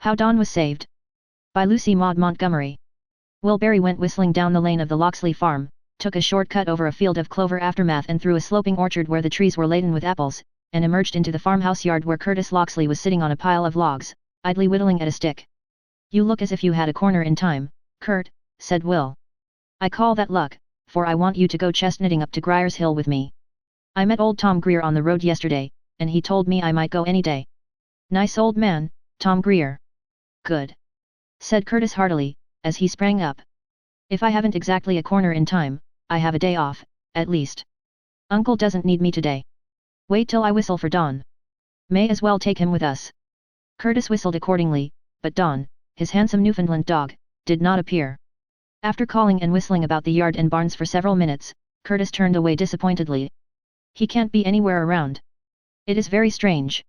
How Don Was Saved. By Lucy Maud Montgomery. Will Barry went whistling down the lane of the Locksley farm, took a short-cut over a field of clover aftermath and through a sloping orchard where the trees were laden with apples, and emerged into the farmhouse yard where Curtis Locksley was sitting on a pile of logs, idly whittling at a stick. "You look as if you had a corner in time, Kurt," said Will. "I call that luck, for I want you to go chestnutting up to Grier's Hill with me. I met old Tom Greer on the road yesterday, and he told me I might go any day." "Nice old man, Tom Greer." "Good," said Curtis heartily, as he sprang up. "If I haven't exactly a corner in time, I have a day off, at least. Uncle doesn't need me today. Wait till I whistle for Don. May as well take him with us." Curtis whistled accordingly, but Don, his handsome Newfoundland dog, did not appear. After calling and whistling about the yard and barns for several minutes, Curtis turned away disappointedly. "He can't be anywhere around. It is very strange.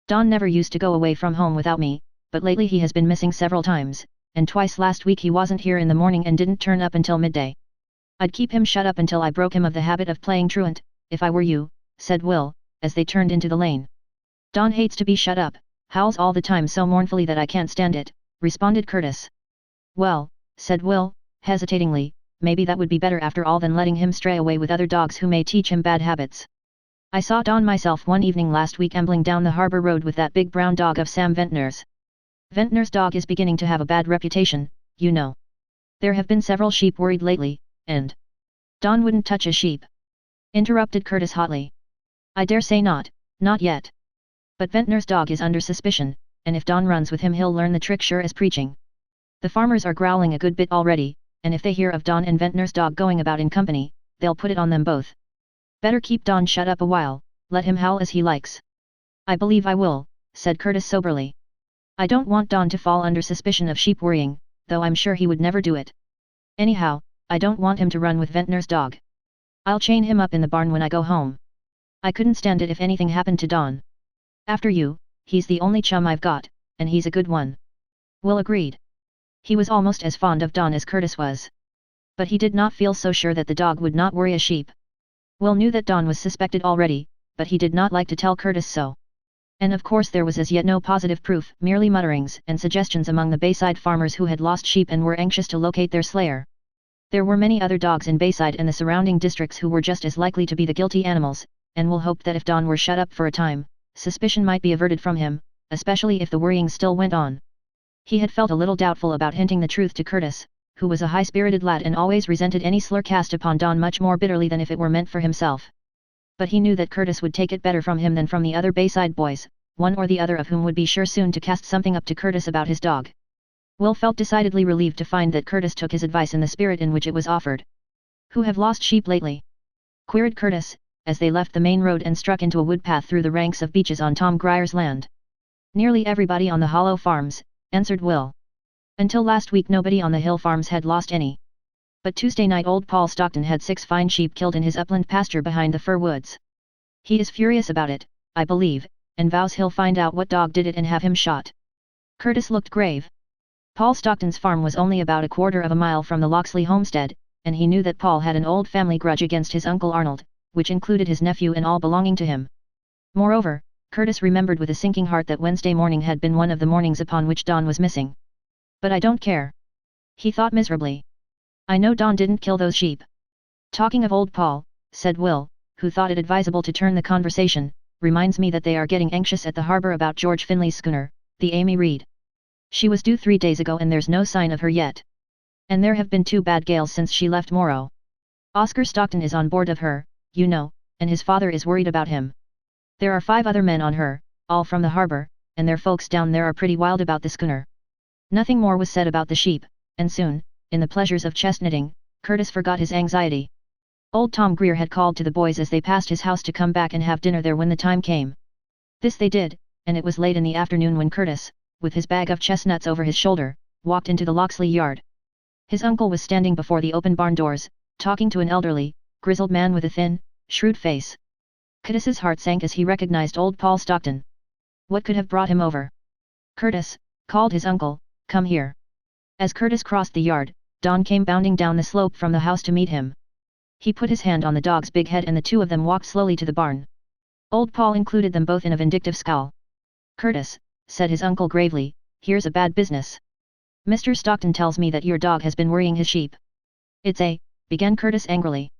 Don never used to go away from home without me, but lately he has been missing several times, and twice last week he wasn't here in the morning and didn't turn up until midday. I'd keep him shut up until I broke him of the habit of playing truant, if I were you," said Will, as they turned into the lane. "Don hates to be shut up, howls all the time so mournfully that I can't stand it," responded Curtis. "Well," said Will, hesitatingly, "maybe that would be better after all than letting him stray away with other dogs who may teach him bad habits. I saw Don myself one evening last week ambling down the harbor road with that big brown dog of Sam Ventnor's. Ventnor's dog is beginning to have a bad reputation, you know. There have been several sheep worried lately, and—" "Don wouldn't touch a sheep," interrupted Curtis hotly. "I dare say not, not yet. But Ventnor's dog is under suspicion, and if Don runs with him he'll learn the trick sure as preaching. The farmers are growling a good bit already, and if they hear of Don and Ventnor's dog going about in company, they'll put it on them both. Better keep Don shut up a while, let him howl as he likes." "I believe I will," said Curtis soberly. "I don't want Don to fall under suspicion of sheep worrying, though I'm sure he would never do it. Anyhow, I don't want him to run with Ventnor's dog. I'll chain him up in the barn when I go home. I couldn't stand it if anything happened to Don. After you, he's the only chum I've got, and he's a good one." Will agreed. He was almost as fond of Don as Curtis was. But he did not feel so sure that the dog would not worry a sheep. Will knew that Don was suspected already, but he did not like to tell Curtis so. And of course there was as yet no positive proof, merely mutterings and suggestions among the Bayside farmers who had lost sheep and were anxious to locate their slayer. There were many other dogs in Bayside and the surrounding districts who were just as likely to be the guilty animals, and Will hoped that if Don were shut up for a time, suspicion might be averted from him, especially if the worrying still went on. He had felt a little doubtful about hinting the truth to Curtis, who was a high-spirited lad and always resented any slur cast upon Don much more bitterly than if it were meant for himself. But he knew that Curtis would take it better from him than from the other Bayside boys, one or the other of whom would be sure soon to cast something up to Curtis about his dog. Will felt decidedly relieved to find that Curtis took his advice in the spirit in which it was offered. "Who have lost sheep lately?" queried Curtis, as they left the main road and struck into a wood path through the ranks of beeches on Tom Grier's land. "Nearly everybody on the Hollow farms," answered Will. "Until last week nobody on the hill farms had lost any. But Tuesday night old Paul Stockton had 6 fine sheep killed in his upland pasture behind the fir woods. He is furious about it, I believe, and vows he'll find out what dog did it and have him shot." Curtis looked grave. Paul Stockton's farm was only about a quarter of a mile from the Locksley homestead, and he knew that Paul had an old family grudge against his uncle Arnold, which included his nephew and all belonging to him. Moreover, Curtis remembered with a sinking heart that Wednesday morning had been one of the mornings upon which Don was missing. "But I don't care," he thought miserably. "I know Don didn't kill those sheep." "Talking of old Paul," said Will, who thought it advisable to turn the conversation, "reminds me that they are getting anxious at the harbor about George Finley's schooner, the Amy Reed. She was due 3 days ago and there's no sign of her yet. And there have been 2 bad gales since she left Morro. Oscar Stockton is on board of her, you know, and his father is worried about him. There are 5 other men on her, all from the harbor, and their folks down there are pretty wild about the schooner." Nothing more was said about the sheep, and soon, in the pleasures of chestnutting, Curtis forgot his anxiety. Old Tom Greer had called to the boys as they passed his house to come back and have dinner there when the time came. This they did, and it was late in the afternoon when Curtis, with his bag of chestnuts over his shoulder, walked into the Locksley yard. His uncle was standing before the open barn doors, talking to an elderly, grizzled man with a thin, shrewd face. Curtis's heart sank as he recognized old Paul Stockton. What could have brought him over? "Curtis," called his uncle, "come here." As Curtis crossed the yard, Don came bounding down the slope from the house to meet him. He put his hand on the dog's big head and the 2 of them walked slowly to the barn. Old Paul included them both in a vindictive scowl. "Curtis," said his uncle gravely, here's a bad business. Mr. Stockton tells me that your dog has been worrying his sheep. Began Curtis angrily.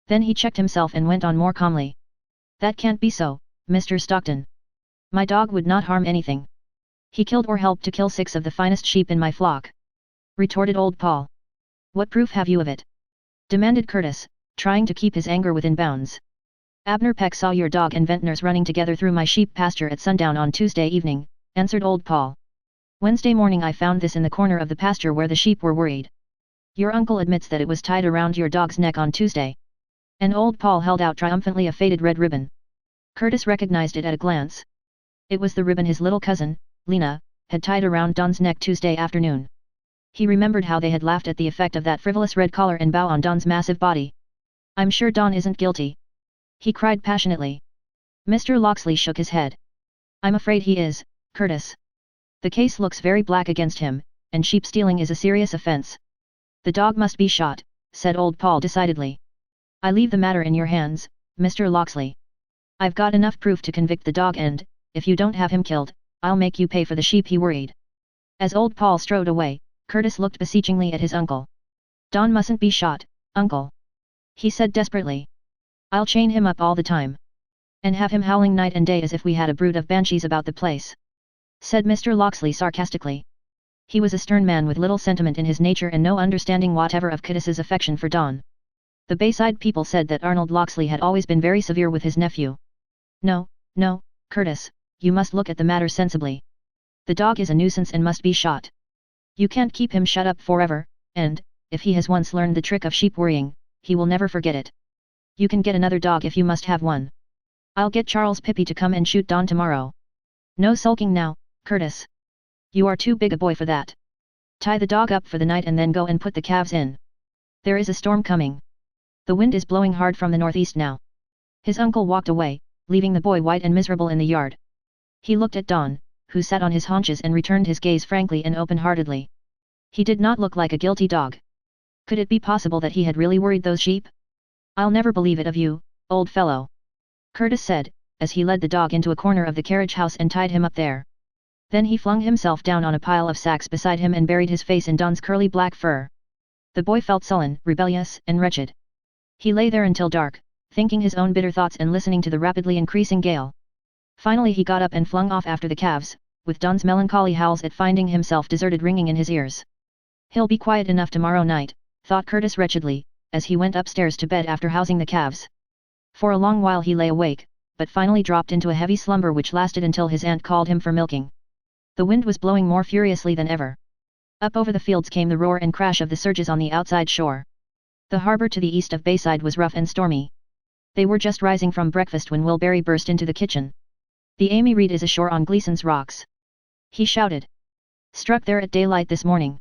Then he checked himself and went on more calmly. That can't be so, Mr. Stockton. My dog would not harm anything. He killed or helped to kill 6 of the finest sheep in my flock, retorted old Paul. What proof have you of it? Demanded Curtis, trying to keep his anger within bounds. Abner Peck saw your dog and Ventnor's running together through my sheep pasture at sundown on Tuesday evening, answered old Paul. Wednesday morning I found this in the corner of the pasture where the sheep were worried. Your uncle admits that it was tied around your dog's neck on Tuesday. And old Paul held out triumphantly a faded red ribbon. Curtis recognized it at a glance. It was the ribbon his little cousin, Lena, had tied around Don's neck Tuesday afternoon. He remembered how they had laughed at the effect of that frivolous red collar and bow on Don's massive body. I'm sure Don isn't guilty, he cried passionately. Mr. Locksley shook his head. I'm afraid he is, Curtis. The case looks very black against him, and sheep stealing is a serious offense. The dog must be shot, said old Paul decidedly. I leave the matter in your hands, Mr. Locksley. I've got enough proof to convict the dog and, if you don't have him killed, I'll make you pay for the sheep he worried. As old Paul strode away, Curtis looked beseechingly at his uncle. Don mustn't be shot, uncle, he said desperately. I'll chain him up all the time. And have him howling night and day as if we had a brood of banshees about the place, said Mr. Locksley sarcastically. He was a stern man with little sentiment in his nature and no understanding whatever of Curtis's affection for Don. The Bayside people said that Arnold Locksley had always been very severe with his nephew. No, Curtis, you must look at the matter sensibly. The dog is a nuisance and must be shot. You can't keep him shut up forever, and, if he has once learned the trick of sheep worrying, he will never forget it. You can get another dog if you must have one. I'll get Charles Pippy to come and shoot Don tomorrow. No sulking now, Curtis. You are too big a boy for that. Tie the dog up for the night and then go and put the calves in. There is a storm coming. The wind is blowing hard from the northeast now. His uncle walked away, leaving the boy white and miserable in the yard. He looked at Don, who sat on his haunches and returned his gaze frankly and open-heartedly. He did not look like a guilty dog. Could it be possible that he had really worried those sheep? I'll never believe it of you, old fellow, Curtis said, as he led the dog into a corner of the carriage house and tied him up there. Then he flung himself down on a pile of sacks beside him and buried his face in Don's curly black fur. The boy felt sullen, rebellious, and wretched. He lay there until dark, thinking his own bitter thoughts and listening to the rapidly increasing gale. Finally he got up and flung off after the calves, with Don's melancholy howls at finding himself deserted ringing in his ears. He'll be quiet enough tomorrow night, thought Curtis wretchedly, as he went upstairs to bed after housing the calves. For a long while he lay awake, but finally dropped into a heavy slumber which lasted until his aunt called him for milking. The wind was blowing more furiously than ever. Up over the fields came the roar and crash of the surges on the outside shore. The harbour to the east of Bayside was rough and stormy. They were just rising from breakfast when Will Barry burst into the kitchen. The Amy Reed is ashore on Gleason's Rocks, he shouted. Struck there at daylight this morning.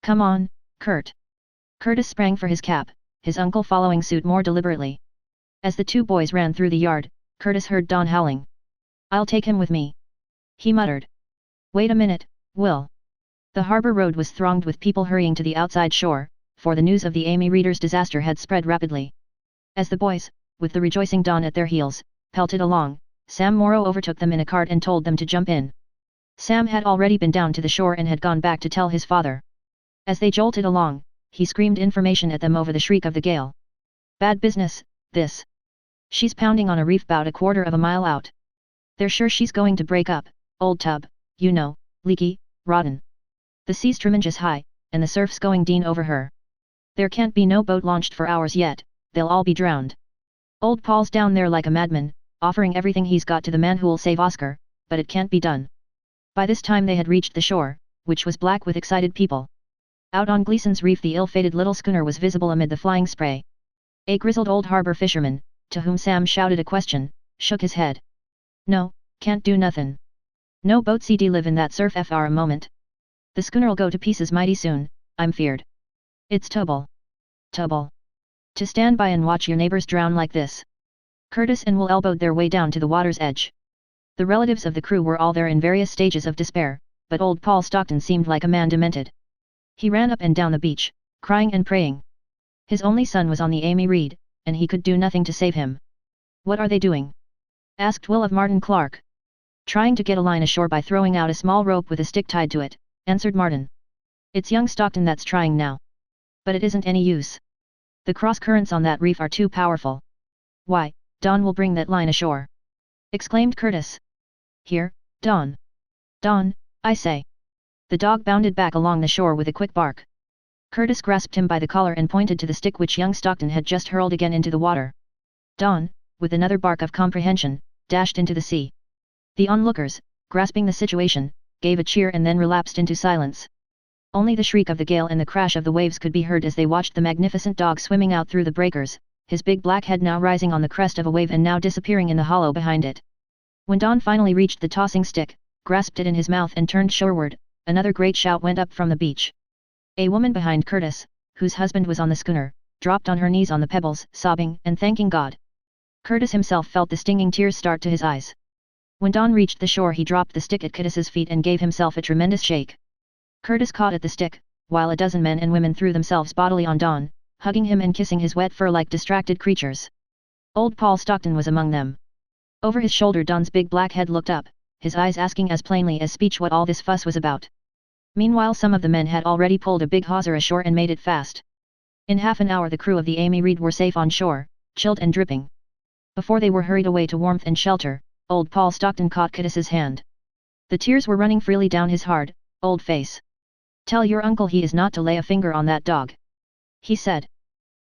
Come on, Kurt. Curtis sprang for his cap, his uncle following suit more deliberately. As the two boys ran through the yard, Curtis heard Don howling. I'll take him with me, he muttered. Wait a minute, Will. The harbour road was thronged with people hurrying to the outside shore, for the news of the Amy Reader's disaster had spread rapidly. As the boys, with the rejoicing Don at their heels, pelted along, Sam Morrow overtook them in a cart and told them to jump in. Sam had already been down to the shore and had gone back to tell his father. As they jolted along, he screamed information at them over the shriek of the gale. Bad business, this. She's pounding on a reef bout a quarter of a mile out. They're sure she's going to break up, old tub, you know, leaky, rotten. The sea's tremendous high, and the surf's going Dean over her. There can't be no boat launched for hours yet, they'll all be drowned. Old Paul's down there like a madman, offering everything he's got to the man who'll save Oscar, but it can't be done. By this time they had reached the shore, which was black with excited people. Out on Gleason's Reef the ill-fated little schooner was visible amid the flying spray. A grizzled old harbour fisherman, to whom Sam shouted a question, shook his head. No, can't do nothin'. No boat CD live in that surf for a moment. The schooner'll go to pieces mighty soon, I'm feared. It's Tubble. To stand by and watch your neighbors drown like this. Curtis and Will elbowed their way down to the water's edge. The relatives of the crew were all there in various stages of despair, but old Paul Stockton seemed like a man demented. He ran up and down the beach, crying and praying. His only son was on the Amy Reed, and he could do nothing to save him. What are they doing? Asked Will of Martin Clark. Trying to get a line ashore by throwing out a small rope with a stick tied to it, answered Martin. It's young Stockton that's trying now. But it isn't any use. The cross currents on that reef are too powerful. Why, Don will bring that line ashore, exclaimed Curtis. Here, Don. Don, I say. The dog bounded back along the shore with a quick bark. Curtis grasped him by the collar and pointed to the stick which young Stockton had just hurled again into the water. Don, with another bark of comprehension, dashed into the sea. The onlookers, grasping the situation, gave a cheer and then relapsed into silence. Only the shriek of the gale and the crash of the waves could be heard as they watched the magnificent dog swimming out through the breakers, his big black head now rising on the crest of a wave and now disappearing in the hollow behind it. When Don finally reached the tossing stick, grasped it in his mouth and turned shoreward, another great shout went up from the beach. A woman behind Curtis, whose husband was on the schooner, dropped on her knees on the pebbles, sobbing and thanking God. Curtis himself felt the stinging tears start to his eyes. When Don reached the shore he dropped the stick at Curtis's feet and gave himself a tremendous shake. Curtis caught at the stick, while a dozen men and women threw themselves bodily on Don, hugging him and kissing his wet fur like distracted creatures. Old Paul Stockton was among them. Over his shoulder Don's big black head looked up, his eyes asking as plainly as speech what all this fuss was about. Meanwhile some of the men had already pulled a big hawser ashore and made it fast. In half an hour the crew of the Amy Reed were safe on shore, chilled and dripping. Before they were hurried away to warmth and shelter, old Paul Stockton caught Curtis's hand. The tears were running freely down his hard, old face. Tell your uncle he is not to lay a finger on that dog, he said.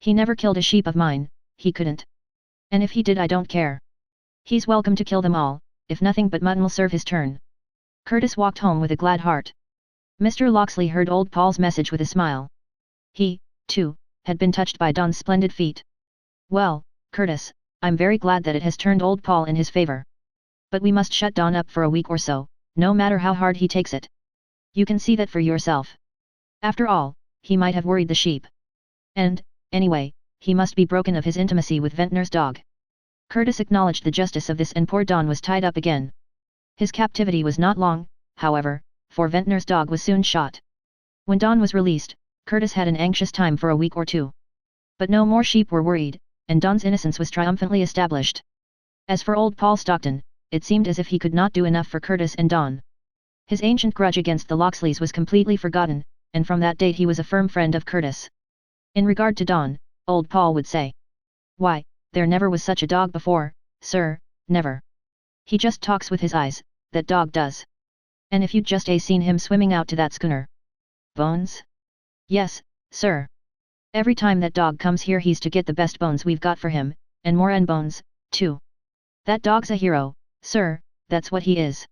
He never killed a sheep of mine, he couldn't. And if he did I don't care. He's welcome to kill them all, if nothing but mutton'll serve his turn. Curtis walked home with a glad heart. Mr. Locksley heard old Paul's message with a smile. He, too, had been touched by Don's splendid feat. Well, Curtis, I'm very glad that it has turned old Paul in his favor. But we must shut Don up for a week or so, no matter how hard he takes it. You can see that for yourself. After all, he might have worried the sheep. And, anyway, he must be broken of his intimacy with Ventnor's dog. Curtis acknowledged the justice of this and poor Don was tied up again. His captivity was not long, however, for Ventnor's dog was soon shot. When Don was released, Curtis had an anxious time for a week or two. But no more sheep were worried, and Don's innocence was triumphantly established. As for old Paul Stockton, it seemed as if he could not do enough for Curtis and Don. His ancient grudge against the Locksleys was completely forgotten, and from that date he was a firm friend of Curtis. In regard to Don, old Paul would say, "Why, there never was such a dog before, sir, never. He just talks with his eyes, that dog does. And if you'd just seen him swimming out to that schooner. Bones? Yes, sir. Every time that dog comes here he's to get the best bones we've got for him, and more and bones, too. That dog's a hero, sir, that's what he is."